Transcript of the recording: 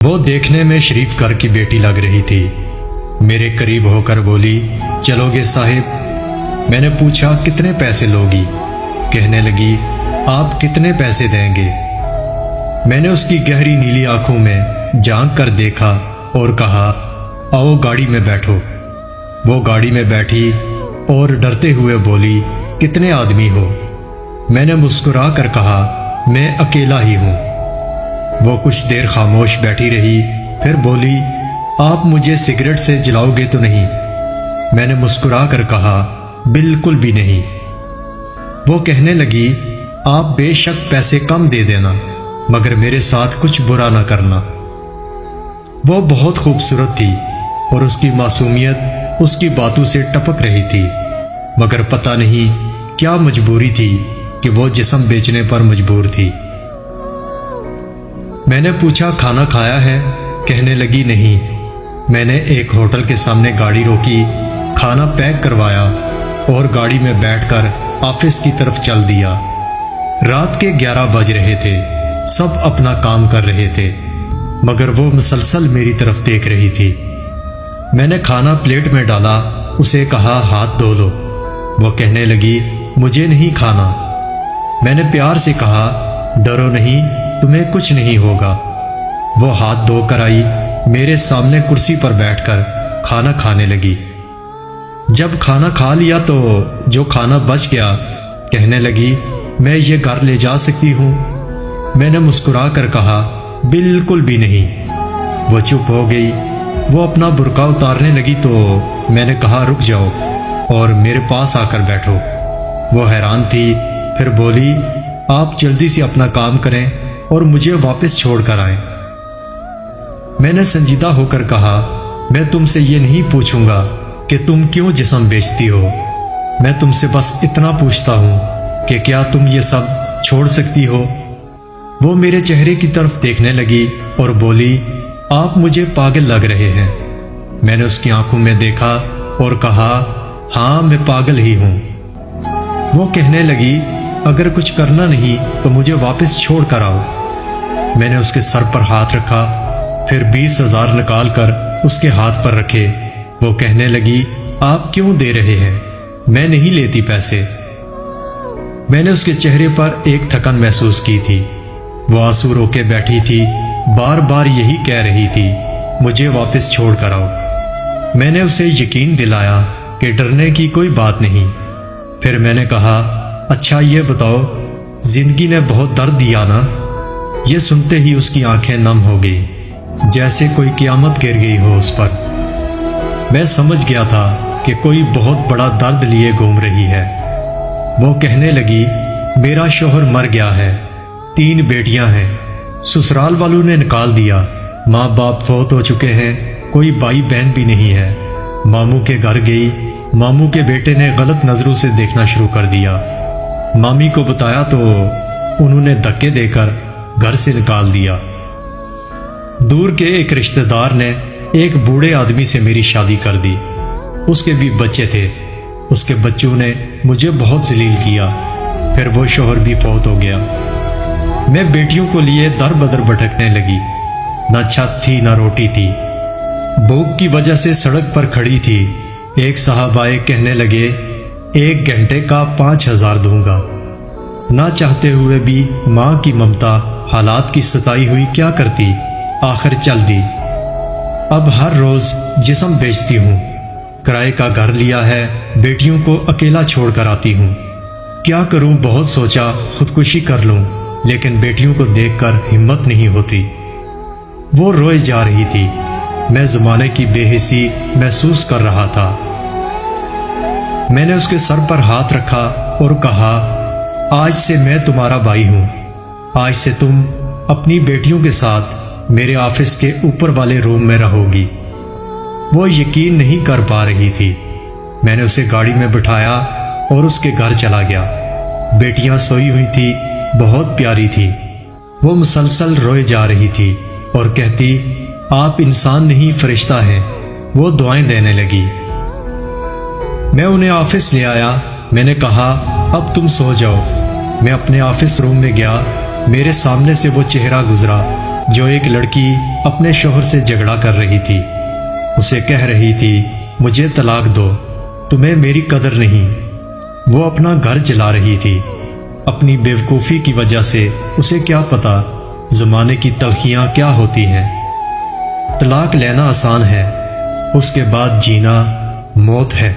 وہ دیکھنے میں شریف گھر کی بیٹی لگ رہی تھی۔ میرے قریب ہو کر بولی، چلو گے صاحب؟ میں نے پوچھا کتنے پیسے لوگی؟ کہنے لگی، آپ کتنے پیسے دیں گے؟ میں نے اس کی گہری نیلی آنکھوں میں جھانک کر دیکھا اور کہا، آؤ گاڑی میں بیٹھو۔ وہ گاڑی میں بیٹھی اور ڈرتے ہوئے بولی، کتنے آدمی ہو؟ میں نے مسکرا کر کہا، میں اکیلا ہی ہوں۔ وہ کچھ دیر خاموش بیٹھی رہی، پھر بولی، آپ مجھے سگریٹ سے جلاؤ گے تو نہیں؟ میں نے مسکرا کر کہا، بالکل بھی نہیں۔ وہ کہنے لگی، آپ بے شک پیسے کم دے دینا، مگر میرے ساتھ کچھ برا نہ کرنا۔ وہ بہت خوبصورت تھی اور اس کی معصومیت اس کی باتوں سے ٹپک رہی تھی، مگر پتہ نہیں کیا مجبوری تھی کہ وہ جسم بیچنے پر مجبور تھی۔ میں نے پوچھا، کھانا کھایا ہے؟ کہنے لگی، نہیں۔ میں نے ایک ہوٹل کے سامنے گاڑی روکی، کھانا پیک کروایا اور گاڑی میں بیٹھ کر آفس کی طرف چل دیا۔ رات کے 11 بج رہے تھے، سب اپنا کام کر رہے تھے، مگر وہ مسلسل میری طرف دیکھ رہی تھی۔ میں نے کھانا پلیٹ میں ڈالا، اسے کہا، ہاتھ دھو لو۔ وہ کہنے لگی، مجھے نہیں کھانا۔ میں نے پیار سے کہا، ڈرو نہیں، تمہیں کچھ نہیں ہوگا۔ وہ ہاتھ دھو کر آئی، میرے سامنے کرسی پر بیٹھ کر کھانا کھانے لگی۔ جب کھانا کھا لیا تو جو کھانا بچ گیا، کہنے لگی، میں یہ گھر لے جا سکتی ہوں؟ میں نے مسکرا کر کہا، بالکل بھی نہیں۔ وہ چپ ہو گئی۔ وہ اپنا برقع اتارنے لگی تو میں نے کہا، رک جاؤ اور میرے پاس آ کر بیٹھو۔ وہ حیران تھی، پھر بولی، آپ جلدی سے اپنا کام کریں اور مجھے واپس چھوڑ کر آئیں۔ میں نے سنجیدہ ہو کر کہا، میں تم سے یہ نہیں پوچھوں گا کہ تم کیوں جسم بیچتی ہو، میں تم سے بس اتنا پوچھتا ہوں کہ کیا تم یہ سب چھوڑ سکتی ہو؟ وہ میرے چہرے کی طرف دیکھنے لگی اور بولی، آپ مجھے پاگل لگ رہے ہیں۔ میں نے اس کی آنکھوں میں دیکھا اور کہا، ہاں میں پاگل ہی ہوں۔ وہ کہنے لگی، اگر کچھ کرنا نہیں تو مجھے واپس چھوڑ کر آؤ۔ میں نے اس کے سر پر ہاتھ رکھا، پھر 20,000 نکال کر اس کے ہاتھ پر رکھے۔ وہ کہنے لگی، آپ کیوں دے رہے ہیں؟ میں نہیں لیتی پیسے۔ میں نے اس کے چہرے پر ایک تھکن محسوس کی تھی۔ وہ آنسو رو کے بیٹھی تھی، بار بار یہی کہہ رہی تھی، مجھے واپس چھوڑ کر آؤ۔ میں نے اسے یقین دلایا کہ ڈرنے کی کوئی بات نہیں۔ پھر میں نے کہا، اچھا یہ بتاؤ، زندگی نے بہت درد دیا نا؟ یہ سنتے ہی اس کی آنکھیں نم ہو گئی، جیسے کوئی قیامت گر گئی ہو اس پر۔ میں سمجھ گیا تھا کہ کوئی بہت بڑا درد لیے گھوم رہی ہے۔ وہ کہنے لگی، میرا شوہر مر گیا ہے، 3 بیٹیاں ہیں، سسرال والوں نے نکال دیا، ماں باپ فوت ہو چکے ہیں، کوئی بھائی بہن بھی نہیں ہے۔ ماموں کے گھر گئی، ماموں کے بیٹے نے غلط نظروں سے دیکھنا شروع کر دیا۔ مامی کو بتایا تو انہوں نے دھکے دے کر گھر سے نکال دیا۔ دور کے ایک رشتہ دار نے ایک بوڑھے آدمی سے میری شادی کر دی، اس کے بھی بچے تھے۔ اس کے بچوں نے مجھے بہت ذلیل کیا، پھر وہ شوہر بھی فوت ہو گیا۔ میں بیٹیوں کو لیے در بدر بھٹکنے لگی، نہ چھت تھی نہ روٹی تھی، بھوک کی وجہ سے سڑک پر کھڑی تھی۔ ایک صاحب آئے، کہنے لگے، 1 گھنٹے کا 5,000 دوں گا۔ نہ چاہتے ہوئے بھی ماں کی ممتا حالات کی ستائی ہوئی کیا کرتی، آخر چل دی۔ اب ہر روز جسم بیچتی ہوں، کرائے کا گھر لیا ہے، بیٹیوں کو اکیلا چھوڑ کر آتی ہوں۔ کیا کروں، بہت سوچا خودکشی کر لوں، لیکن بیٹیوں کو دیکھ کر ہمت نہیں ہوتی۔ وہ روئے جا رہی تھی، میں زمانے کی بے حسی محسوس کر رہا تھا۔ میں نے اس کے سر پر ہاتھ رکھا اور کہا، آج سے میں تمہارا بھائی ہوں، آج سے تم اپنی بیٹیوں کے ساتھ میرے آفس کے اوپر والے روم میں رہو گی۔ وہ یقین نہیں کر پا رہی تھی۔ میں نے اسے گاڑی میں بٹھایا اور اس کے گھر چلا گیا۔ بیٹیاں سوئی ہوئی تھی، بہت پیاری تھی۔ وہ مسلسل روئے جا رہی تھی اور کہتی، آپ انسان نہیں فرشتہ ہیں۔ وہ دعائیں دینے لگی۔ میں انہیں آفس لے آیا۔ میں نے کہا، اب تم سو جاؤ۔ میں اپنے آفس روم میں گیا، میرے سامنے سے وہ چہرہ گزرا جو ایک لڑکی اپنے شوہر سے جھگڑا کر رہی تھی، اسے کہہ رہی تھی مجھے طلاق دو، تمہیں میری قدر نہیں۔ وہ اپنا گھر جلا رہی تھی۔ اپنی بیوقوفی کی وجہ سے اسے کیا پتا زمانے کی تلخیاں کیا ہوتی ہیں۔ طلاق لینا آسان ہے، اس کے بعد جینا موت ہے۔